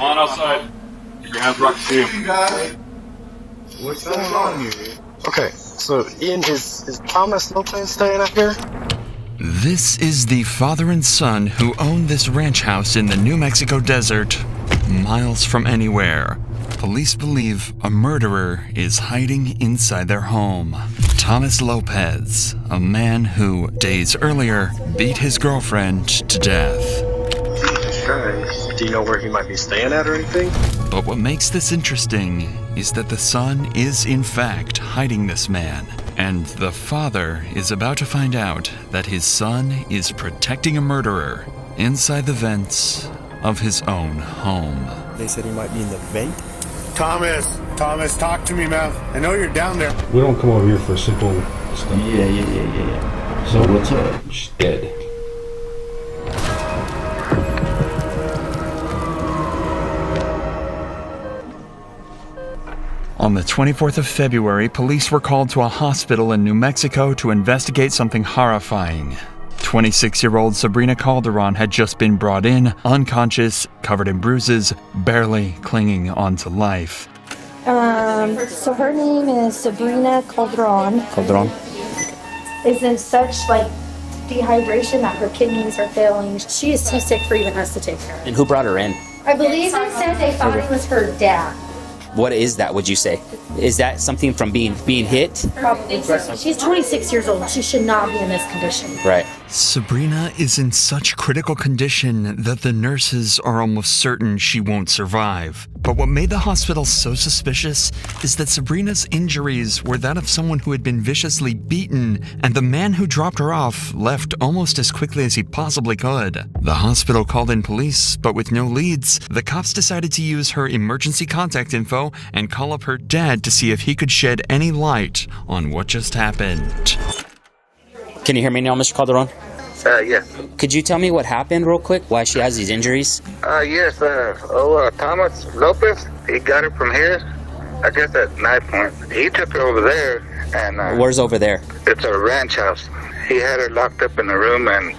Come on outside. Keep your hands where I can see them. What's going on here? Okay, so Ian, is Thomas Lopez staying up here? This is the father and son who own this ranch house in the New Mexico desert, miles from anywhere. Police believe a murderer is hiding inside their home. Thomas Lopez, a man who, days earlier, beat his girlfriend to death. Guys, do you know where he might be staying at or anything? But what makes this interesting is that the son is in fact hiding this man, and the father is about to find out that his son is protecting a murderer inside the vents of his own home. They said he might be in the vent? Thomas, talk to me, man. I know you're down there. We don't come over here for simple stuff. Yeah. So what's up? She's dead. On the 24th of February, police were called to a hospital in New Mexico to investigate something horrifying. 26-year-old Sabrina Calderon had just been brought in, unconscious, covered in bruises, barely clinging onto life. So her name is Sabrina Calderon. Is in such dehydration that her kidneys are failing. She is too sick for even us to take her. And who brought her in? I believe they said they thought it was her dad. What is that, would you say? Is that something from being hit? Probably. She's 26 years old. She should not be in this condition. Right. Sabrina is in such critical condition that the nurses are almost certain she won't survive. But what made the hospital so suspicious is that Sabrina's injuries were that of someone who had been viciously beaten, and the man who dropped her off left almost as quickly as he possibly could. The hospital called in police, but with no leads, the cops decided to use her emergency contact info and call up her dad to see if he could shed any light on what just happened. Can you hear me now, Mr. Calderon? Yes. Could you tell me what happened real quick? Why she has these injuries? Yes, Thomas Lopez, he got it from here. I guess at knife point. He took her over there, and... Where's over there? It's a ranch house. He had her locked up in the room, and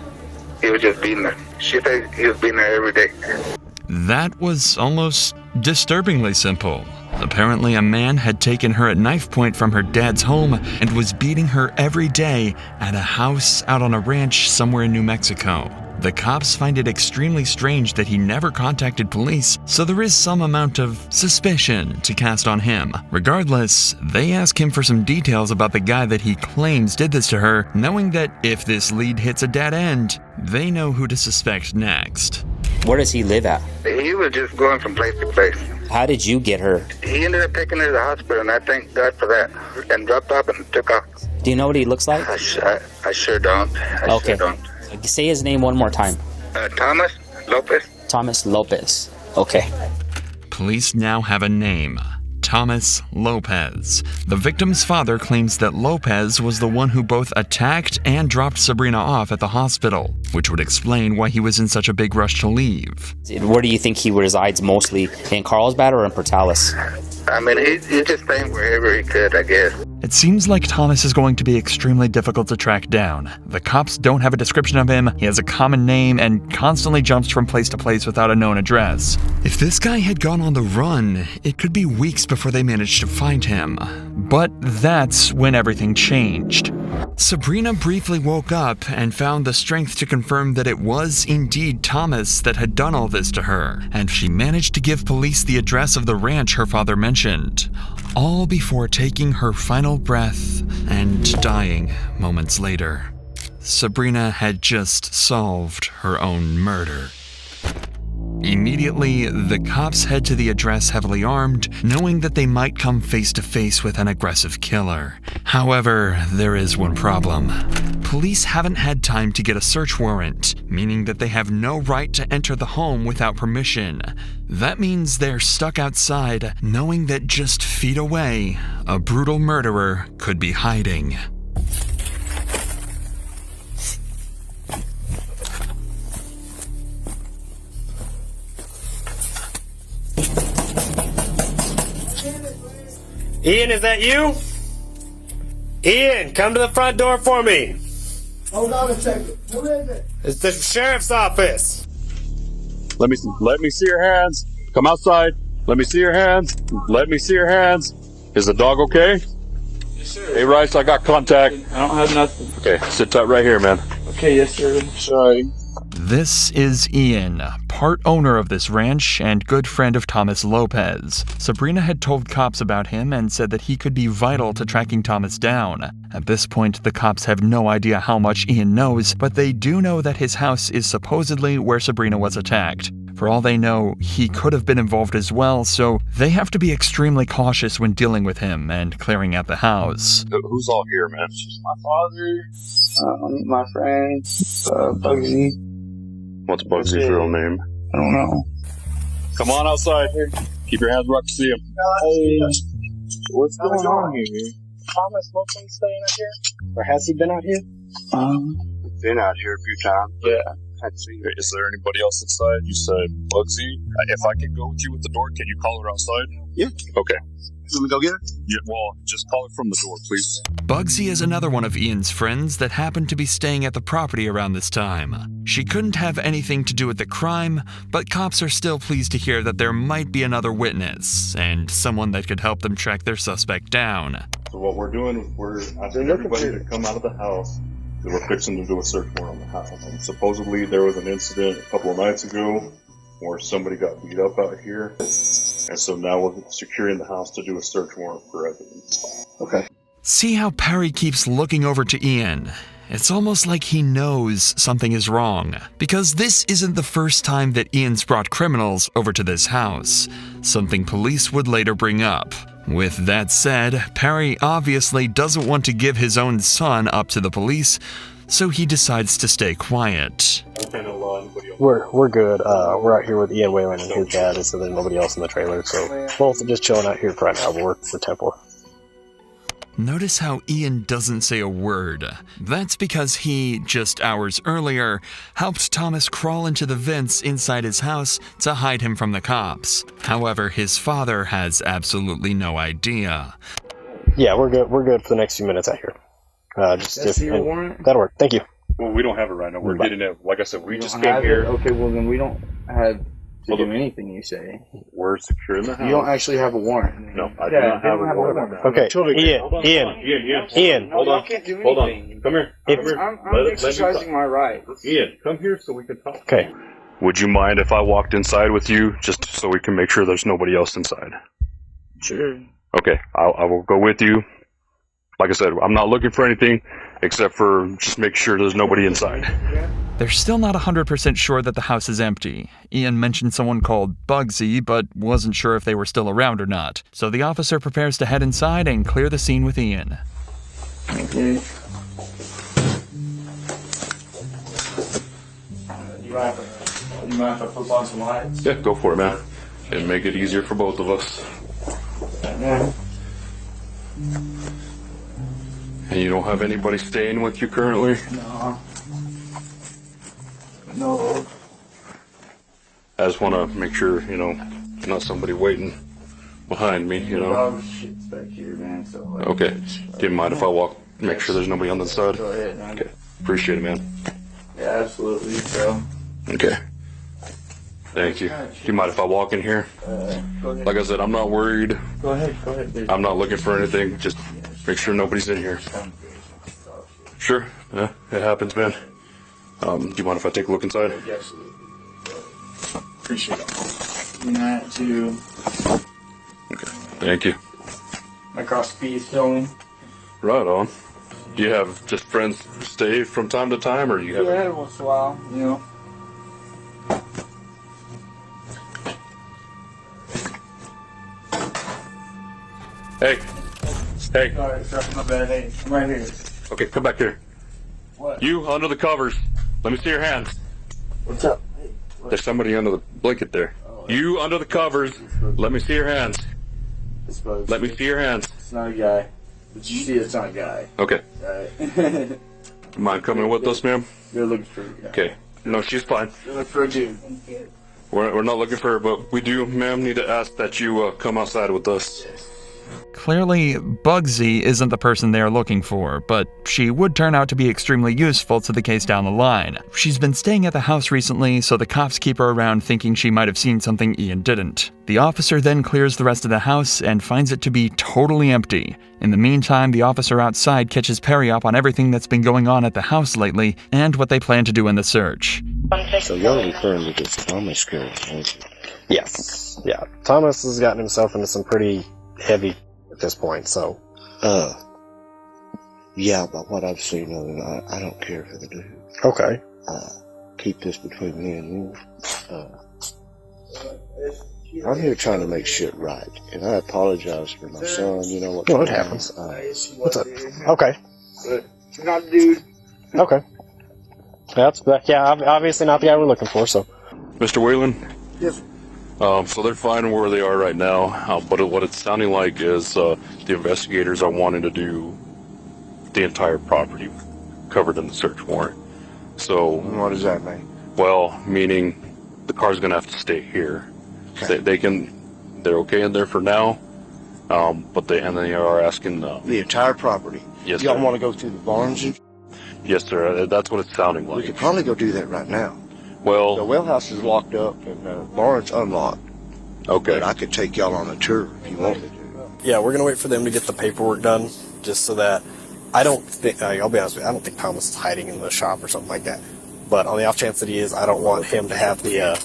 he was just beating her. She said he was beating her every day. That was almost disturbingly simple. Apparently, a man had taken her at knife point from her dad's home and was beating her every day at a house out on a ranch somewhere in New Mexico. The cops find it extremely strange that he never contacted police, so there is some amount of suspicion to cast on him. Regardless, they ask him for some details about the guy that he claims did this to her, knowing that if this lead hits a dead end, they know who to suspect next. Where does he live at? He was just going from place to place. How did you get her? He ended up taking her to the hospital, and I thank God for that, and dropped off and took off. Do you know what he looks like? I sure don't. Okay. Sure don't. Say his name one more time. Thomas Lopez. Thomas Lopez. Okay. Police now have a name. Thomas Lopez. The victim's father claims that Lopez was the one who both attacked and dropped Sabrina off at the hospital, which would explain why he was in such a big rush to leave. Where do you think he resides mostly? In Carlsbad or in Portales? I mean, he's just staying wherever he could, I guess. It seems like Thomas is going to be extremely difficult to track down. The cops don't have a description of him, he has a common name, and constantly jumps from place to place without a known address. If this guy had gone on the run, it could be weeks before they managed to find him. But that's when everything changed. Sabrina briefly woke up and found the strength to confirm that it was indeed Thomas that had done all this to her, and she managed to give police the address of the ranch her father mentioned, all before taking her final breath and dying moments later. Sabrina had just solved her own murder. Immediately, the cops head to the address heavily armed, knowing that they might come face to face with an aggressive killer. However, there is one problem. Police haven't had time to get a search warrant, meaning that they have no right to enter the home without permission. That means they're stuck outside, knowing that just feet away, a brutal murderer could be hiding. Ian, is that you? Ian, come to the front door for me. Hold on a second. Who is it? It's the sheriff's office. Let me see your hands. Come outside. Let me see your hands. Let me see your hands. Is the dog okay? Yes, sir. Hey, Rice, I got contact. I don't have nothing. Okay, sit tight right here, man. Okay, yes, sir. Sorry. This is Ian, part owner of this ranch and good friend of Thomas Lopez. Sabrina had told cops about him and said that he could be vital to tracking Thomas down. At this point, the cops have no idea how much Ian knows, but they do know that his house is supposedly where Sabrina was attacked. For all they know, he could have been involved as well, so they have to be extremely cautious when dealing with him and clearing out the house. Who's all here, man? My father, my friend, Bugsy. What's Bugsy's real name? I don't know. Come on outside. Keep your hands where I can see him. Hey, what's going on here? Thomas Lopez staying out here? Or has he been out here? Been out here a few times. Yeah. Is there anybody else inside? You said Bugsy. If I can go with you with the door, can you call her outside? Yeah. Okay. Let me go get her? Yeah, well, just call her from the door, please. Bugsy is another one of Ian's friends that happened to be staying at the property around this time. She couldn't have anything to do with the crime, but cops are still pleased to hear that there might be another witness, and someone that could help them track their suspect down. So what we're doing, we're asking everybody to come out of the house. We're fixing to do a search warrant on the house. And supposedly there was an incident a couple of nights ago where somebody got beat up out here. And so now we're securing the house to do a search warrant for evidence. Okay. See how Perry keeps looking over to Ian? It's almost like he knows something is wrong, because this isn't the first time that Ian's brought criminals over to this house, something police would later bring up. With that said, Perry obviously doesn't want to give his own son up to the police, so he decides to stay quiet. We're good. We're out here with Ian Whalen and his dad, and so there's nobody else in the trailer, so both are just chilling out here right now. We'll work the temple. Notice how Ian doesn't say a word. That's because he, just hours earlier, helped Thomas crawl into the vents inside his house to hide him from the cops. However, his father has absolutely no idea. Yeah, we're good. We're good for the next few minutes out here. Just your warrant? That'll work. Thank you. Well, we don't have it right now. We're getting it. Like I said, we just Don't came have here. it? Okay, well then we don't have to do anything you say. We're securing the house. You don't actually have a warrant. No, I do not have a warrant. Okay, Ian. Hold on. I can't do Hold anything. on. Come here. I'm exercising my right. Ian, come here so we can talk. Okay. Would you mind if I walked inside with you, just so we can make sure there's nobody else inside? Sure. Okay, I will go with you. Like I said, I'm not looking for anything except for just make sure there's nobody inside. They're still not 100% sure that the house is empty. Ian mentioned someone called Bugsy, but wasn't sure if they were still around or not. So the officer prepares to head inside and clear the scene with Ian. Okay. You mind if I flip on some lights? Yeah, go for it, man. It'd make it easier for both of us. And you don't have anybody staying with you currently? No. I just want to make sure, not somebody waiting behind me, Dog shit's back here, man. So like, Okay. Do you mind if I walk, make sure there's nobody on the side? Go ahead, man. Okay. Appreciate it, man. Yeah, absolutely, bro. Okay. Thank you. Do you mind if I walk in here? Go ahead. Like I said, I'm not worried. Go ahead. I'm not looking for anything. Just make sure nobody's in here. Sure. Yeah, it happens, man. Do you mind if I take a look inside? Absolutely. Appreciate it. That too. Okay. Thank you. Across the piece, going. Right on. Do you have just friends stay from time to time, or you have? Yeah, once in a while, Hey. Sorry, my bad. Hey, I'm right here. Okay, come back here. What? You under the covers. Let me see your hands. What's up? Hey, There's somebody under the blanket there. You under the covers. Let me see your hands. Let me see your hands. It's not a guy. But you see, it's not a guy. Okay. Alright. Mind coming with us, ma'am? You're looking for a guy. Okay. No, she's fine. You're looking for a dude. We're not looking for her, but we do, ma'am, need to ask that you come outside with us. Clearly, Bugsy isn't the person they are looking for, but she would turn out to be extremely useful to the case down the line. She's been staying at the house recently, so the cops keep her around thinking she might have seen something Ian didn't. The officer then clears the rest of the house and finds it to be totally empty. In the meantime, the officer outside catches Perry up on everything that's been going on at the house lately and what they plan to do in the search. So you're referring to this Thomas girl, aren't you? Yes. Yeah. Thomas has gotten himself into some pretty heavy at this point, so. Yeah, but what I've seen of it, I don't care for the dude. Okay. Keep this between me and you. I'm here trying to make shit right, and I apologize for my son, you know what. Well, it happens. What's up? Okay. Not dude. Okay. Yeah, obviously not the guy we're looking for, so. Mr. Whalen? Yes. So they're fine where they are right now, but what it's sounding like is the investigators are wanting to do the entire property covered in the search warrant. So What does that mean? well, meaning the car's going to have to stay here. Okay. They're okay in there for now, but they are asking The entire property? Yes, Y'all sir. want to go through the barns? Yes, sir. That's what it's sounding like. We could probably go do that right now. Well, The well house is locked up and the barn's unlocked. okay. But I could take y'all on a tour if you wanted to. Yeah, we're gonna wait for them to get the paperwork done, just so that I don't think, I'll be honest with you, I don't think Thomas is hiding in the shop or something like that. But on the off chance that he is, I don't want him to have the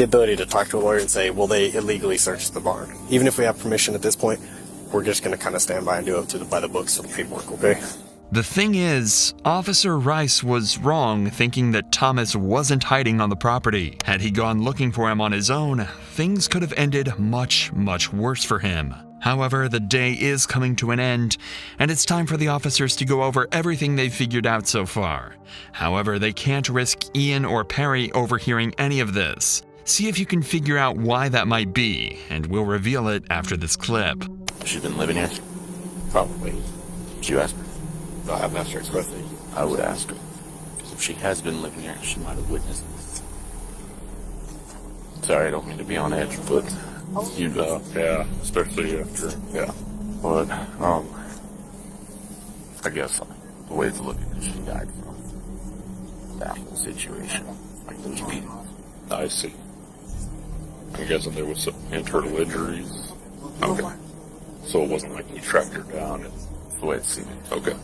ability to talk to a lawyer and say, well, they illegally searched the barn. Even if we have permission at this point, we're just gonna kind of stand by and do it by the books of the paperwork, okay? The thing is, Officer Rice was wrong thinking that Thomas wasn't hiding on the property. Had he gone looking for him on his own, things could have ended much, much worse for him. However, the day is coming to an end, and it's time for the officers to go over everything they've figured out so far. However, they can't risk Ian or Perry overhearing any of this. See if you can figure out why that might be, and we'll reveal it after this clip. She's been living here? Probably. Did you ask her? No, I haven't asked her expressly. I would ask her. Because if she has been living here, she might have witnessed this. Sorry, I don't mean to be on edge, but you know, yeah, especially after. yeah. But, I guess the way to look at it, she died from that whole situation. Like those beatings. I see. I'm guessing there was some internal injuries. Okay. So it wasn't like you tracked her down. That's the way it seemed. Okay.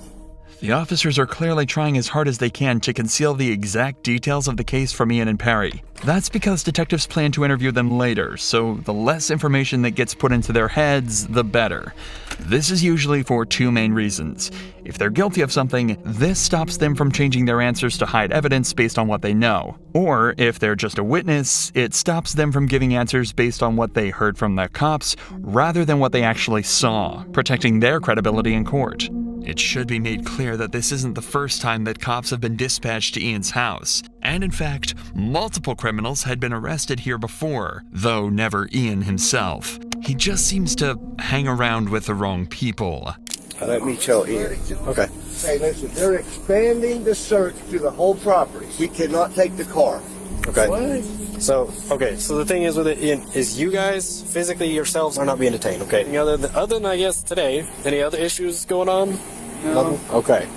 The officers are clearly trying as hard as they can to conceal the exact details of the case from Ian and Perry. That's because detectives plan to interview them later, so the less information that gets put into their heads, the better. This is usually for two main reasons. If they're guilty of something, this stops them from changing their answers to hide evidence based on what they know. Or if they're just a witness, it stops them from giving answers based on what they heard from the cops rather than what they actually saw, protecting their credibility in court. It should be made clear that this isn't the first time that cops have been dispatched to Ian's house. And in fact, multiple criminals had been arrested here before, though never Ian himself. He just seems to hang around with the wrong people. Let me tell Ian. Okay. Hey, listen, they're expanding the search to the whole property. We cannot take the car. Okay. So the thing is with it, Ian, is you guys physically yourselves are not being detained, okay? Any other than I guess today, any other issues going on? No. Nothing? Okay.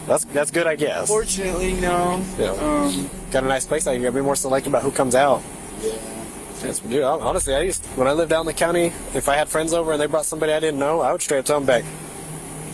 That's good, I guess. Fortunately, no. Yeah. Got a nice place out here. I'll be more selective about who comes out. Yeah. Yes, dude, honestly, when I lived out in the county, if I had friends over and they brought somebody I didn't know, I would straight up tell them back,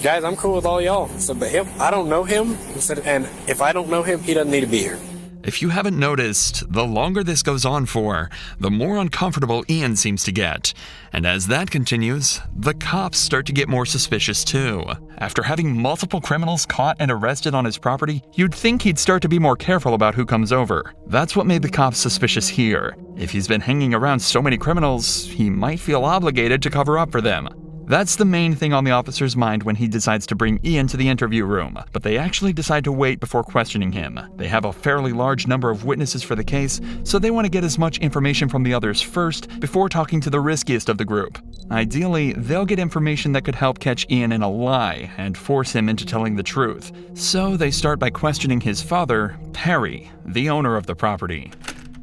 guys, I'm cool with all y'all. So, but him, I don't know him. And if I don't know him, he doesn't need to be here. If you haven't noticed, the longer this goes on for, the more uncomfortable Ian seems to get. And as that continues, the cops start to get more suspicious too. After having multiple criminals caught and arrested on his property, you'd think he'd start to be more careful about who comes over. That's what made the cops suspicious here. If he's been hanging around so many criminals, he might feel obligated to cover up for them. That's the main thing on the officer's mind when he decides to bring Ian to the interview room, but they actually decide to wait before questioning him. They have a fairly large number of witnesses for the case, so they want to get as much information from the others first before talking to the riskiest of the group. Ideally, they'll get information that could help catch Ian in a lie and force him into telling the truth. So they start by questioning his father, Perry, the owner of the property.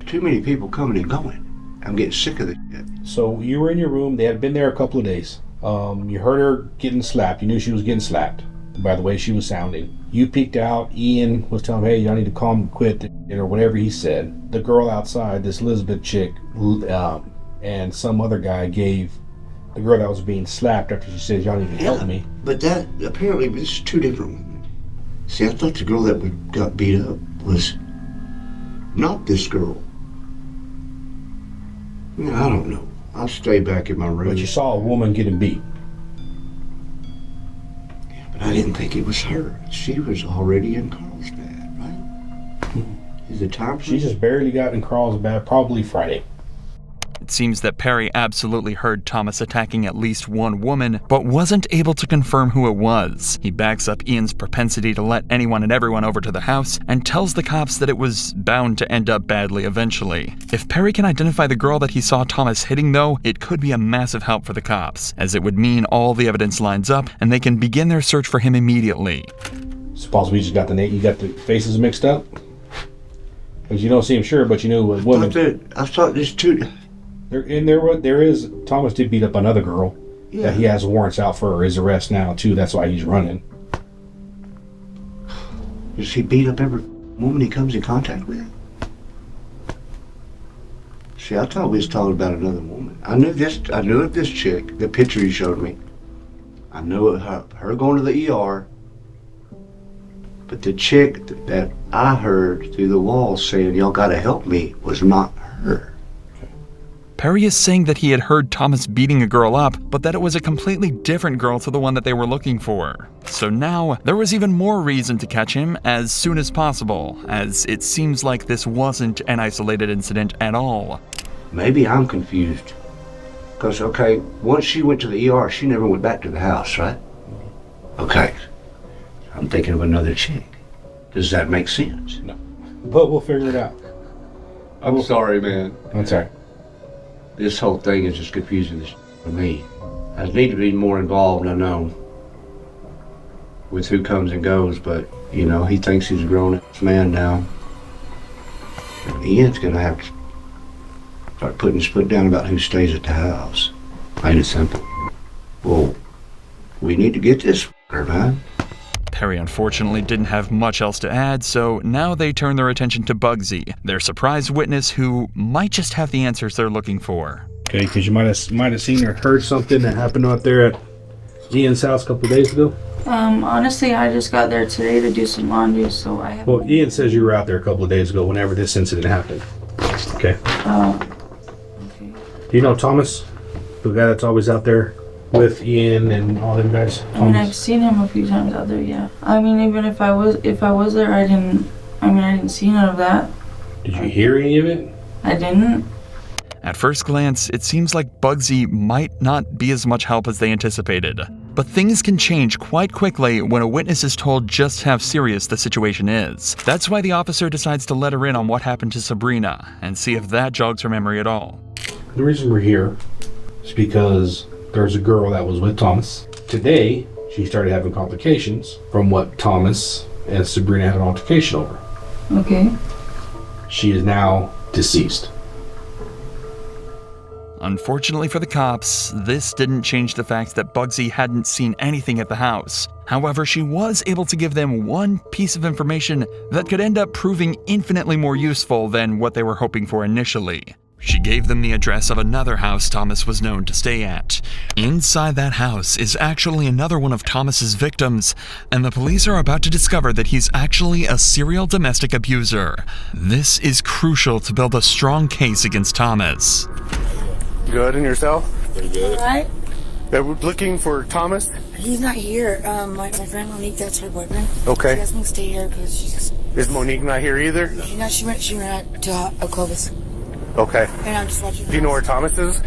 Too many people coming and going. I'm getting sick of this shit. So you were in your room. They had been there a couple of days. You heard her getting slapped. You knew she was getting slapped by the way she was sounding. You peeked out. Ian was telling him, hey, y'all need to calm, quit, or whatever he said. The girl outside, this Elizabeth chick, and some other guy gave the girl that was being slapped after she said, y'all need to help me. But that, apparently, this is two different women. See, I thought the girl that got beat up was not this girl. I don't know. I'll stay back in my room. But you saw a woman getting beat. Yeah, but I didn't think it was her. She was already in Carlsbad, right? Is it time for She just barely got in Carlsbad, probably Friday. It seems that Perry absolutely heard Thomas attacking at least one woman, but wasn't able to confirm who it was. He backs up Ian's propensity to let anyone and everyone over to the house and tells the cops that it was bound to end up badly eventually. If Perry can identify the girl that he saw Thomas hitting, though, it could be a massive help for the cops, as it would mean all the evidence lines up and they can begin their search for him immediately. Suppose we just got you got the faces mixed up? Because you don't see him sure, but you knew it was women. I thought there's two. There is Thomas did beat up another girl that he has warrants out for his arrest now too. That's why he's running. Does he beat up every woman he comes in contact with? See, I thought we was talking about another woman. I knew of this chick, the picture you showed me. I knew of her going to the ER. But the chick that I heard through the wall saying, y'all gotta help me, was not her. Perry is saying that he had heard Thomas beating a girl up, but that it was a completely different girl to the one that they were looking for. So now, there was even more reason to catch him as soon as possible, as it seems like this wasn't an isolated incident at all. Maybe I'm confused. Because, okay, once she went to the ER, she never went back to the house, right? Okay. I'm thinking of another chick. Does that make sense? No. But we'll figure it out. I'm sorry, man. I'm sorry. This whole thing is just confusing for me. I need to be more involved, I know, with who comes and goes, but, you know, he thinks he's a grown-ass man now. Ian's gonna have to start putting his foot down about who stays at the house. Plain and simple. Well, we need to get this f***er, man. Perry unfortunately didn't have much else to add, so now they turn their attention to Bugsy, their surprise witness who might just have the answers they're looking for. Okay, because you might have seen or heard something that happened out there at Ian's house a couple of days ago. Honestly, I just got there today to do some laundry, so I have. Well, Ian says you were out there a couple of days ago whenever this incident happened. Okay. Okay. Do you know Thomas, the guy that's always out there with Ian and all them guys? Thomas? I mean, I've seen him a few times out there. Yeah. I mean, even if I was there, I didn't see none of that. Did you hear any of it? I didn't. At first glance, it seems like Bugsy might not be as much help as they anticipated. But things can change quite quickly when a witness is told just how serious the situation is. That's why the officer decides to let her in on what happened to Sabrina and see if that jogs her memory at all. The reason we're here is because there's a girl that was with Thomas. Today, she started having complications from what Thomas and Sabrina had an altercation over. Okay. She is now deceased. Unfortunately for the cops, this didn't change the fact that Bugsy hadn't seen anything at the house. However, she was able to give them one piece of information that could end up proving infinitely more useful than what they were hoping for initially. She gave them the address of another house Thomas was known to stay at. Inside that house is actually another one of Thomas's victims, and the police are about to discover that he's actually a serial domestic abuser. This is crucial to build a strong case against Thomas. Good, and yourself? Pretty good. Alright. They're looking for Thomas? He's not here. My friend Monique, that's her boyfriend. Okay. She asked me to stay here because she's... Is Monique not here either? She went out to Clovis. Okay. And I'm just watching. Do you know where Thomas is?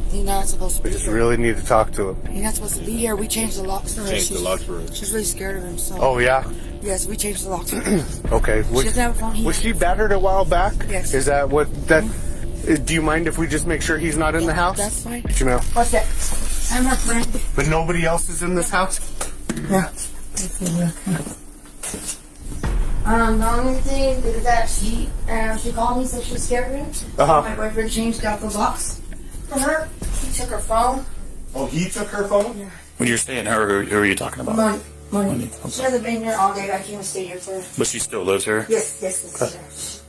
He's not supposed to be here. We just here. really need to talk to him. He's not supposed to be here. We changed the locks for her. Changed the locks for her. She's really scared of him, so... Oh, yeah? Yes, we changed the locks for her. Okay. She doesn't have a phone. Was she battered a while back? Yes. Is that what... that? Do you mind if we just make sure he's not in the house? That's fine. You know. What's that? I'm her friend. But nobody else is in this house? Yeah. The only thing is that she called me, said she was scared of him. Uh-huh. My boyfriend changed out the locks for her. He took her phone Oh, he took her phone? Yeah. When you're saying her, who are you talking about? Money. She hasn't been here all day. I can't stay here for her. But she still lives here? Yes.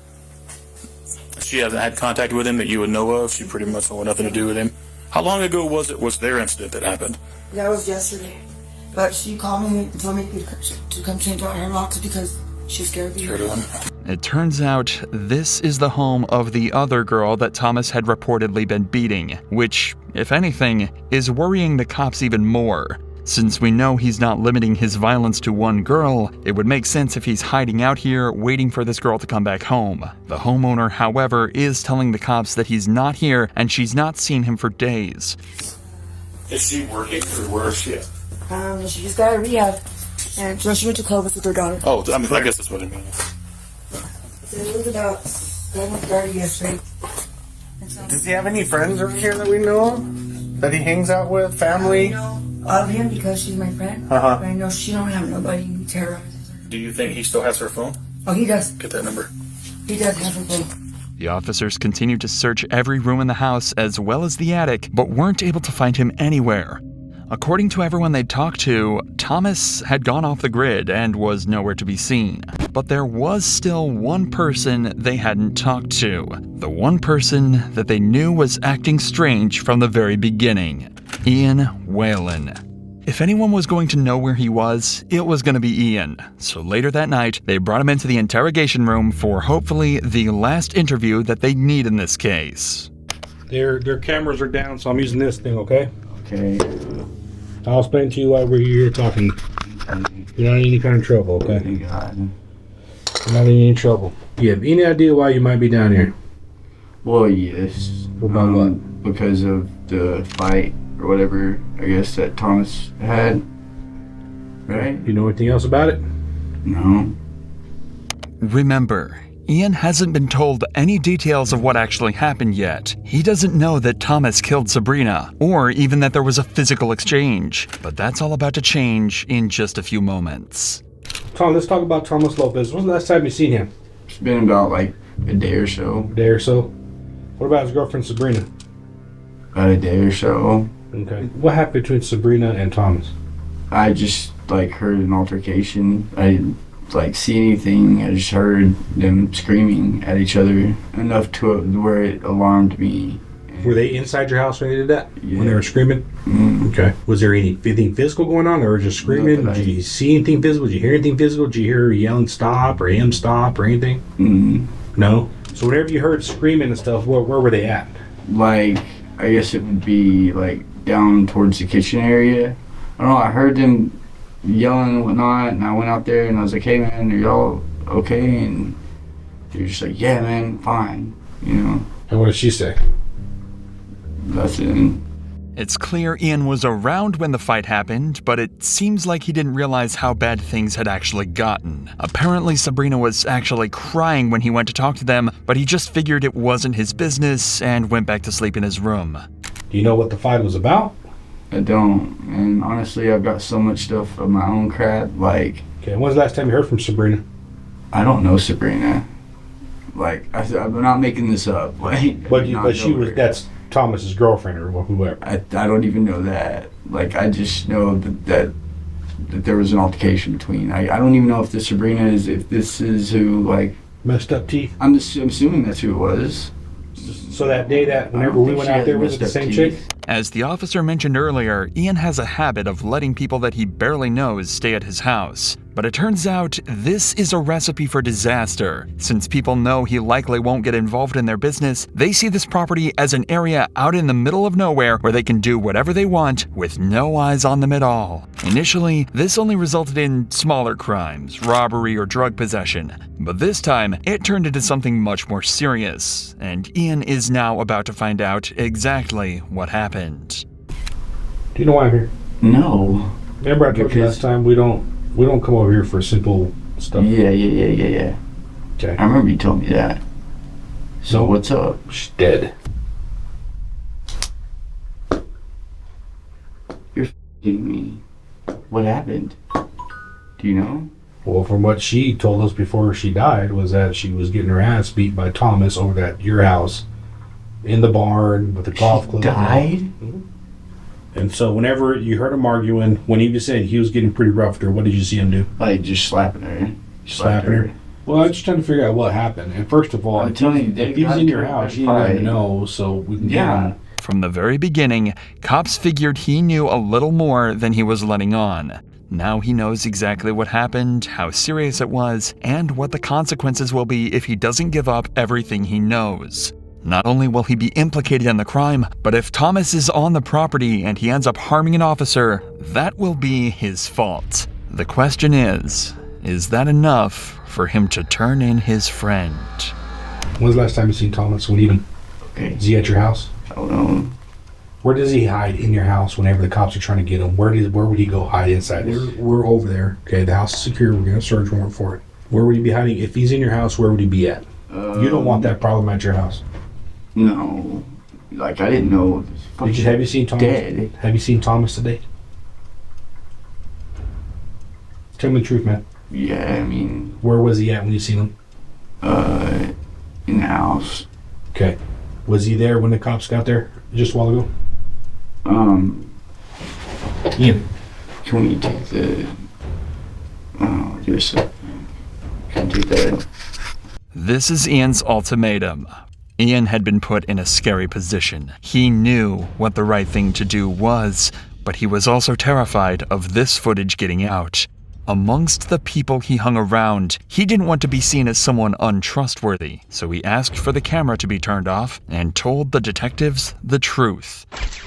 She hasn't had contact with him that you would know of? She pretty much had nothing to do with him? How long ago was their incident that happened? That was yesterday. But she called me and told me to come change out her locks because she's scared of you. It turns out this is the home of the other girl that Thomas had reportedly been beating, which, if anything, is worrying the cops even more. Since we know he's not limiting his violence to one girl, it would make sense if he's hiding out here waiting for this girl to come back home. The homeowner, however, is telling the cops that he's not here and she's not seen him for days. Is she working or where is she at? She just got a rehab. And so she went to Clovis with her daughter. Oh, I mean, I guess that's what I mean. It was about 7:30 yesterday. Does he have any friends around here that we know of? That he hangs out with? Family? I know of him because she's my friend. But I know she don't have nobody who terrorizes her. Do you think he still has her phone? Oh, he does. Get that number. He does have her phone. The officers continued to search every room in the house as well as the attic, but weren't able to find him anywhere. According to everyone they talked to, Thomas had gone off the grid and was nowhere to be seen. But there was still one person they hadn't talked to. The one person that they knew was acting strange from the very beginning. Ian Whalen. If anyone was going to know where he was, it was going to be Ian. So later that night, they brought him into the interrogation room for hopefully the last interview that they'd need in this case. Their cameras are down, so I'm using this thing, okay? Okay. I'll explain to you why we're here talking. You're not in any kind of trouble, okay? Thank God. You're not in any trouble. You have any idea why you might be down here? Well, yes. About what? Because of the fight or whatever, I guess, that Thomas had. Right? You know anything else about it? No. Remember, Ian hasn't been told any details of what actually happened yet. He doesn't know that Thomas killed Sabrina, or even that there was a physical exchange. But that's all about to change in just a few moments. Tom, let's talk about Thomas Lopez. When's the last time you seen him? It's been about like a day or so. Day or so? What about his girlfriend Sabrina? About a day or so. Okay. What happened between Sabrina and Thomas? I just like heard an altercation. I didn't like see anything. I just heard them screaming at each other enough to where it alarmed me. Were they inside your house when they did that? Yeah. When they were screaming? Mm. Okay. Was there anything physical going on, or just screaming? Did you see anything physical? Did you hear anything physical? Did you hear her yelling stop, or him stop, or anything? No? So whenever you heard screaming and stuff, where were they at? Like, I guess it would be like down towards the kitchen area. I don't know, I heard them yelling and whatnot, and I went out there and I was like, hey man, are y'all okay? And they're just like, yeah man, fine, you know. And what did she say? Nothing. It's clear Ian was around when the fight happened, but it seems like he didn't realize how bad things had actually gotten. Apparently Sabrina was actually crying when he went to talk to them, but he just figured it wasn't his business and went back to sleep in his room. Do you know what the fight was about? I don't, and honestly I've got so much stuff of my own crap, like... Okay, when's the last time you heard from Sabrina? I don't know Sabrina. Like, I'm not making this up. Like, But she was, that's Thomas's girlfriend or whoever. I don't even know that. Like, I just know that there was an altercation between. I don't even know if this Sabrina is, if this is who, like... Messed up teeth? I'm assuming that's who it was. So that day that whenever we went out there, was it the same chick? As the officer mentioned earlier, Ian has a habit of letting people that he barely knows stay at his house. But it turns out this is a recipe for disaster. Since people know he likely won't get involved in their business, they see this property as an area out in the middle of nowhere where they can do whatever they want with no eyes on them at all. Initially, this only resulted in smaller crimes, robbery or drug possession. But this time, it turned into something much more serious, and Ian is now about to find out exactly what happened. Do you know why I'm here? No. Remember I told you last time we don't come over here for simple stuff. Yeah. Okay. I remember you told me that. So what's up? She's dead. You're f***ing me. What happened? Do you know? Well, from what she told us before she died was that she was getting her ass beat by Thomas over at your house in the barn with the golf club. Died? Mm-hmm. And so whenever you heard him arguing, when he just said he was getting pretty rough with her, what did you see him do? Like just slapping her. Slapping her? Well, I'm just trying to figure out what happened. And first of all, I'm telling you, if he was in your house, you didn't even know, so we can get him. From the very beginning, cops figured he knew a little more than he was letting on. Now he knows exactly what happened, how serious it was, and what the consequences will be if he doesn't give up everything he knows. Not only will he be implicated in the crime, but if Thomas is on the property and he ends up harming an officer, that will be his fault. The question is that enough for him to turn in his friend? When's the last time you seen Thomas? When even? Okay. Is he at your house? I don't know. Where does he hide in your house whenever the cops are trying to get him? Where would he go hide inside? We're over there. Okay, the house is secure. We're going to search warrant for it. Where would he be hiding? If he's in your house, where would he be at? You don't want that problem at your house. No. Like, I didn't know. Have you seen Thomas? Dead. Have you seen Thomas today? Tell me the truth, man. Yeah, I mean. Where was he at when you seen him? In the house. Okay. Was he there when the cops got there just a while ago? Ian, can we take the... just a... Can take that? This is Ian's ultimatum. Ian had been put in a scary position. He knew what the right thing to do was, but he was also terrified of this footage getting out. Amongst the people he hung around, he didn't want to be seen as someone untrustworthy, so he asked for the camera to be turned off and told the detectives the truth.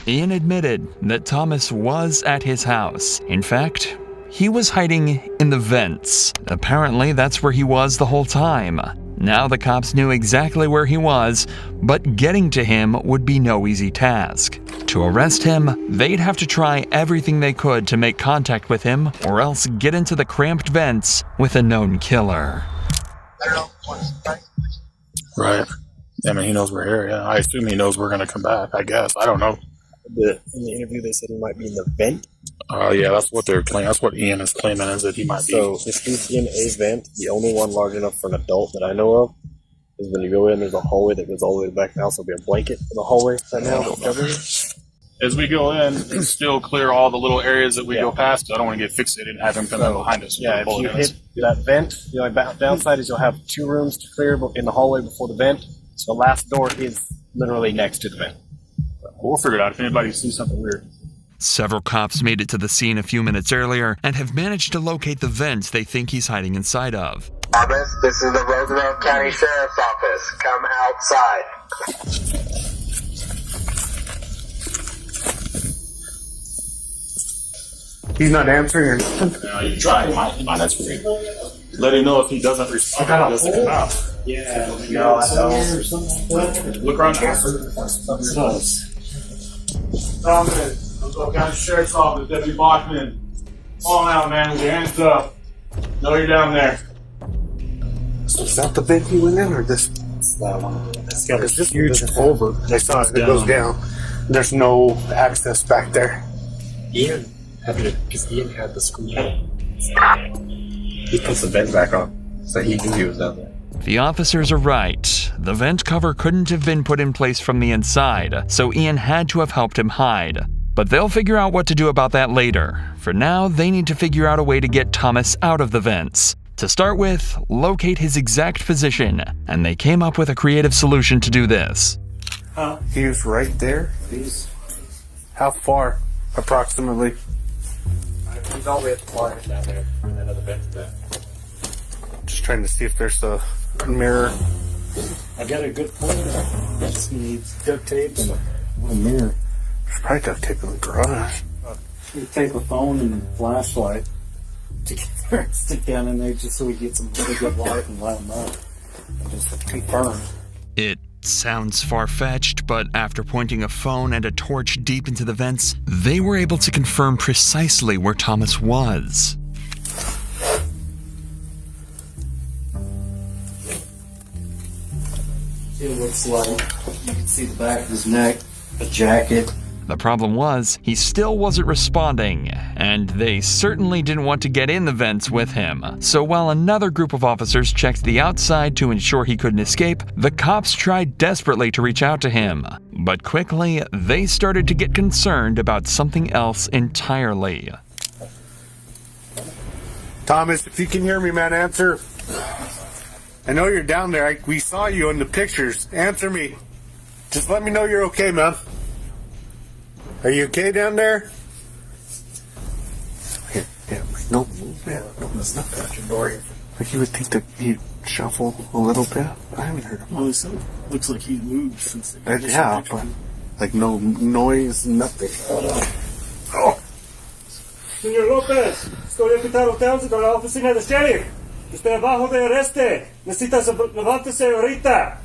Ian admitted that Thomas was at his house. In fact, he was hiding in the vents. Apparently, that's where he was the whole time. Now the cops knew exactly where he was, but getting to him would be no easy task. To arrest him, they'd have to try everything they could to make contact with him, or else get into the cramped vents with a known killer. Right. I mean, he knows we're here, yeah. I assume he knows we're going to come back, I guess. I don't know. In the interview, they said he might be in the vent. Yeah, that's what they're claiming. That's what Ian is claiming, is that he might be. So if he's in a vent, the only one large enough for an adult that I know of is when you go in, there's a hallway that goes all the way back. Now, so there'll be a blanket in the hallway right now that covers it. As we go in, still clear all the little areas that we go past. I don't want to get fixated and have him come in behind us. Yeah, if you hit that vent, the only downside is you'll have 2 rooms to clear in the hallway before the vent. So the last door is literally next to the vent. We'll figure it out if anybody sees something weird. Several cops made it to the scene a few minutes earlier and have managed to locate the vent they think he's hiding inside of. Thomas, this is the Roosevelt County Sheriff's Office. Come outside. He's not answering or nothing. You try. He might answer me. Let him know if he doesn't respond. He doesn't come out. Yeah. No, I don't. Look around here. Thomas, Roosevelt County Sheriff's Office, Deputy Bachman. Come on out, man, with your hands up. Know you're down there. So is that the vent he went in, or this? It's that one. It's got a huge culvert. I saw it. It goes down. There's no access back there. Ian had the screen. He puts the vent back on, so he knew he was down there. The officers are right. The vent cover couldn't have been put in place from the inside, so Ian had to have helped him hide. But they'll figure out what to do about that later. For now, they need to figure out a way to get Thomas out of the vents. To start with, locate his exact position, and they came up with a creative solution to do this. He was right there. How far, approximately? He's all the way at the far end down there, and then another vent there. Just trying to see if there's a mirror. I got a good point. Just needs duct tape and a little mirror. There's probably duct tape in the garage. You take a phone and a flashlight together and stick down in there just so we get some really good light and light them up. And just confirm. It sounds far-fetched, but after pointing a phone and a torch deep into the vents, they were able to confirm precisely where Thomas was. It looks like you can see the back of his neck, a jacket, The problem was, he still wasn't responding, and they certainly didn't want to get in the vents with him. So while another group of officers checked the outside to ensure he couldn't escape, the cops tried desperately to reach out to him. But quickly, they started to get concerned about something else entirely. Thomas, if you can hear me, man, answer. I know you're down there. We saw you in the pictures. Answer me. Just let me know you're okay, man. Are you okay down there? Here, no movement. No, that's not at your door. Like you would think that he'd shuffle a little bit. I haven't heard him. Well, it looks like he moved since. Yeah, but like no noise, nothing. Oh. Señor López, estoy invitado a la oficina de sheriff. Estoy abajo de arreste. Necesitas levántese ahorita.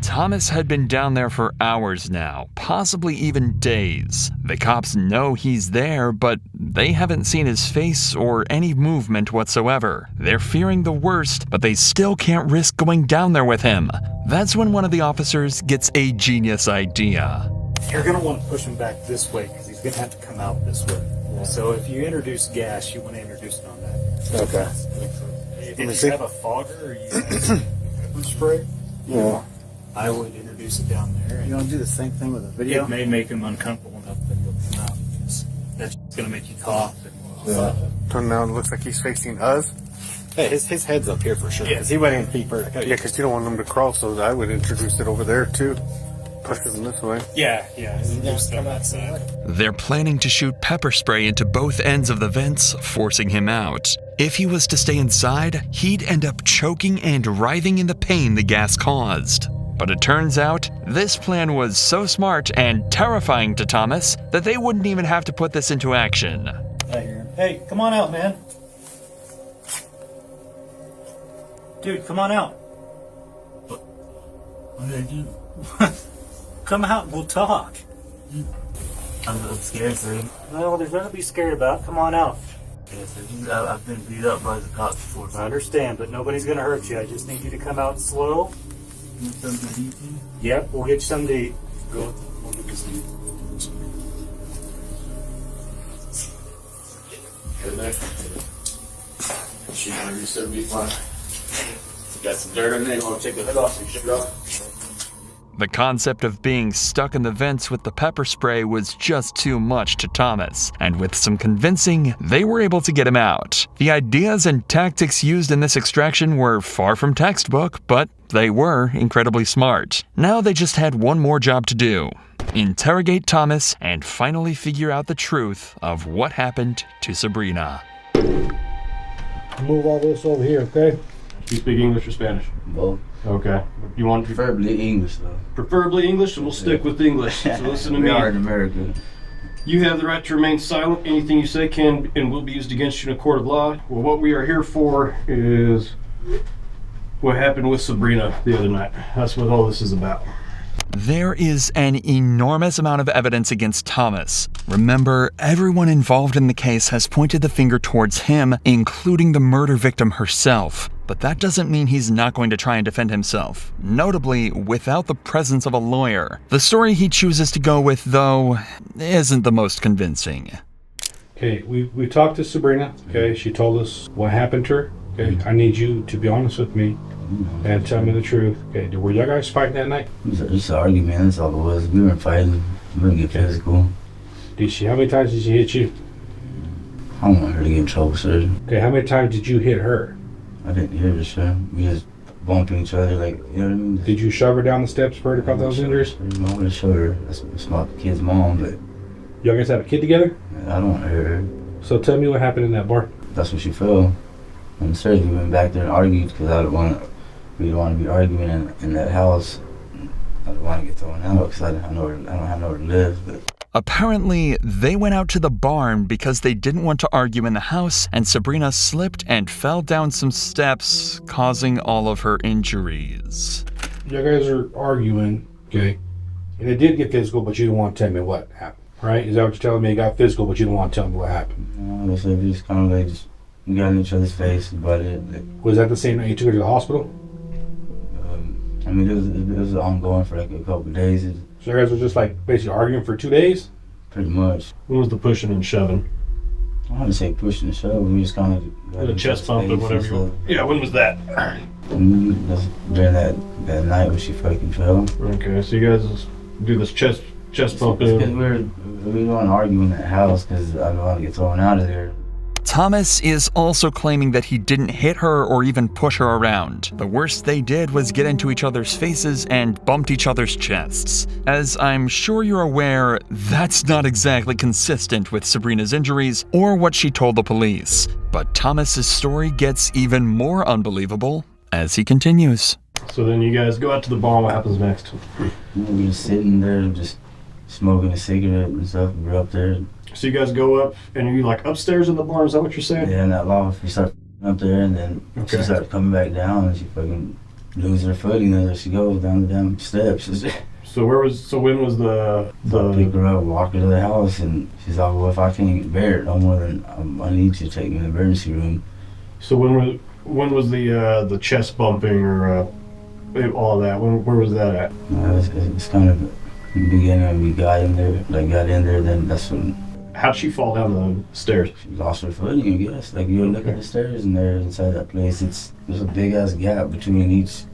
Thomas had been down there for hours now, possibly even days. The cops know he's there, but they haven't seen his face or any movement whatsoever. They're fearing the worst, but they still can't risk going down there with him. That's when one of the officers gets a genius idea. You're going to want to push him back this way because he's going to have to come out this way. Yeah. So if you introduce gas, you want to introduce it on that. Okay. If you have a fogger or you have pepper spray, yeah, I would introduce it down there. You want to do the same thing with a video? It may make him uncomfortable enough that he'll come out. That's going to make you cough. So now it looks like he's facing us. Hey, his head's up here for sure. Yeah, he went in feet first. Yeah, because you don't want him to crawl, so I would introduce it over there too. Push him this way. Yeah. Introduce it on that side. They're planning to shoot pepper spray into both ends of the vents, forcing him out. If he was to stay inside, he'd end up choking and writhing in the pain the gas caused. But it turns out, this plan was so smart and terrifying to Thomas that they wouldn't even have to put this into action. Hey, come on out, man. Dude, come on out. What did I do? Come out and we'll talk. I'm a little scared, sir. Well, there's nothing to be scared about. Come on out. Yes, sir. I've been beat up by the cops before. I understand, but nobody's going to hurt you. I just need you to come out slow. Something to eat? Yep, we'll get you something to eat. Go. We'll get you some. Good there. She might be so be fine. Got some dirt in there. You want to take the hood off so you shake it off? The concept of being stuck in the vents with the pepper spray was just too much to Thomas, and with some convincing, they were able to get him out. The ideas and tactics used in this extraction were far from textbook, but they were incredibly smart. Now they just had one more job to do: interrogate Thomas and finally figure out the truth of what happened to Sabrina. Move all this over here, okay? You speak English or Spanish? Both. Okay. You want preferably English though. Preferably English, and we'll stick with English. So listen to me. We are in America. You have the right to remain silent. Anything you say can and will be used against you in a court of law. Well, what we are here for is what happened with Sabrina the other night. That's what all this is about. There is an enormous amount of evidence against Thomas. Remember, everyone involved in the case has pointed the finger towards him, including the murder victim herself. But that doesn't mean he's not going to try and defend himself, notably without the presence of a lawyer. The story he chooses to go with, though, isn't the most convincing. Okay, we talked to Sabrina, okay? She told us what happened to her, okay? I need you to be honest with me and tell me the truth, okay? Were y'all guys fighting that night? It was just an argument, that's all it was. We weren't fighting, we didn't get physical. How many times did she hit you? I don't want her to get in trouble, sir. Okay, how many times did you hit her? I didn't hit her, sir. We just bumping each other, like, you know what I mean? Did you shove her down the steps for her to cause those injuries? I want to show her. That's my kid's mom, but... Y'all guys have a kid together? I don't want to hurt her. So tell me what happened in that bar. That's what she felt. And sir, we went back there and argued because we don't want to be arguing in that house. I don't want to get thrown out because I don't have nowhere to live, but... Apparently, they went out to the barn because they didn't want to argue in the house, and Sabrina slipped and fell down some steps, causing all of her injuries. You guys are arguing, okay? And it did get physical, but you didn't want to tell me what happened, right? Is that what you're telling me? It got physical, but you didn't want to tell me what happened? No, I said we just kind of like we got in each other's face about it. Was that the same night you took her to the hospital? I mean, it was ongoing for like a couple of days. So you guys were just like basically arguing for 2 days? Pretty much. When was the pushing and shoving? I want to say pushing and shoving. We just kind of The chest bump or whatever you want. Yeah, when was that? That's during that night when she fucking fell. Okay, so you guys do this chest bumping. Because we don't want to argue in that house because I don't want to get thrown out of there. Thomas is also claiming that he didn't hit her or even push her around. The worst they did was get into each other's faces and bumped each other's chests. As I'm sure you're aware, that's not exactly consistent with Sabrina's injuries or what she told the police. But Thomas's story gets even more unbelievable as he continues. So then you guys go out to the barn. What happens next? We're just sitting there, just smoking a cigarette and stuff. We're up there. So you guys go up, and you like upstairs in the barn? Is that what you're saying? Yeah, in that loft. We start up there, and then she starts coming back down, and she fucking loses her footing, and there she goes down the damn steps. So when was the pick her up, walk her to the house, and she's like, well, if I can't bear it no more, then I need you to take me to the emergency room. So when was the chest bumping or all of that? Where was that at? It's kind of in the beginning when we got in there, then that's when. How'd she fall down the stairs? She lost her footing, I guess. Like, you look at the stairs and there inside that place, there's a big ass gap between each.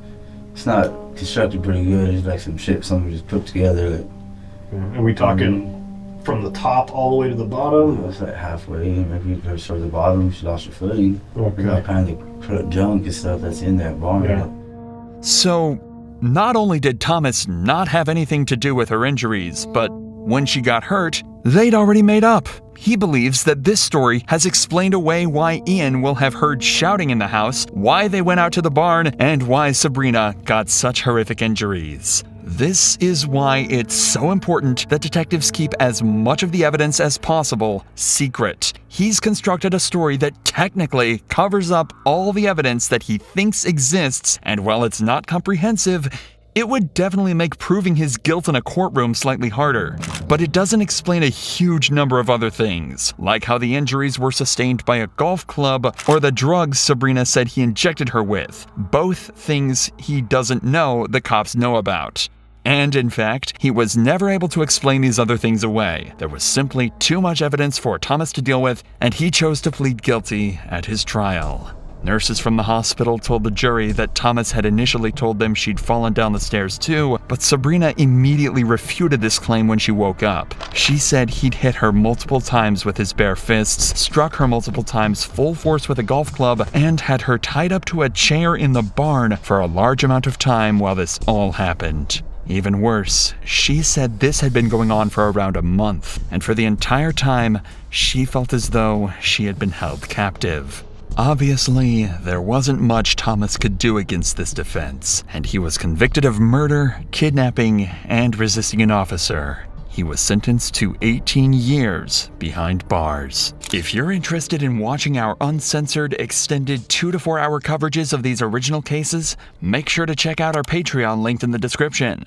It's not constructed pretty good. It's like some shit somebody just put together. Like, are we talking from the top all the way to the bottom? It's like halfway. Maybe towards the bottom, she lost her footing. Okay. All kind of junk and stuff that's in that barn. Yeah. So, not only did Thomas not have anything to do with her injuries, but when she got hurt, they'd already made up. He believes that this story has explained away why Ian will have heard shouting in the house, why they went out to the barn, and why Sabrina got such horrific injuries. This is why it's so important that detectives keep as much of the evidence as possible secret. He's constructed a story that technically covers up all the evidence that he thinks exists, and while it's not comprehensive, it would definitely make proving his guilt in a courtroom slightly harder. But it doesn't explain a huge number of other things, like how the injuries were sustained by a golf club or the drugs Sabrina said he injected her with. Both things he doesn't know the cops know about. And in fact, he was never able to explain these other things away. There was simply too much evidence for Thomas to deal with, and he chose to plead guilty at his trial. Nurses from the hospital told the jury that Thomas had initially told them she'd fallen down the stairs too, but Sabrina immediately refuted this claim when she woke up. She said he'd hit her multiple times with his bare fists, struck her multiple times full force with a golf club, and had her tied up to a chair in the barn for a large amount of time while this all happened. Even worse, she said this had been going on for around a month, and for the entire time, she felt as though she had been held captive. Obviously, there wasn't much Thomas could do against this defense, and he was convicted of murder, kidnapping, and resisting an officer. He was sentenced to 18 years behind bars. If you're interested in watching our uncensored, extended 2 to 4 hour coverages of these original cases, make sure to check out our Patreon linked in the description.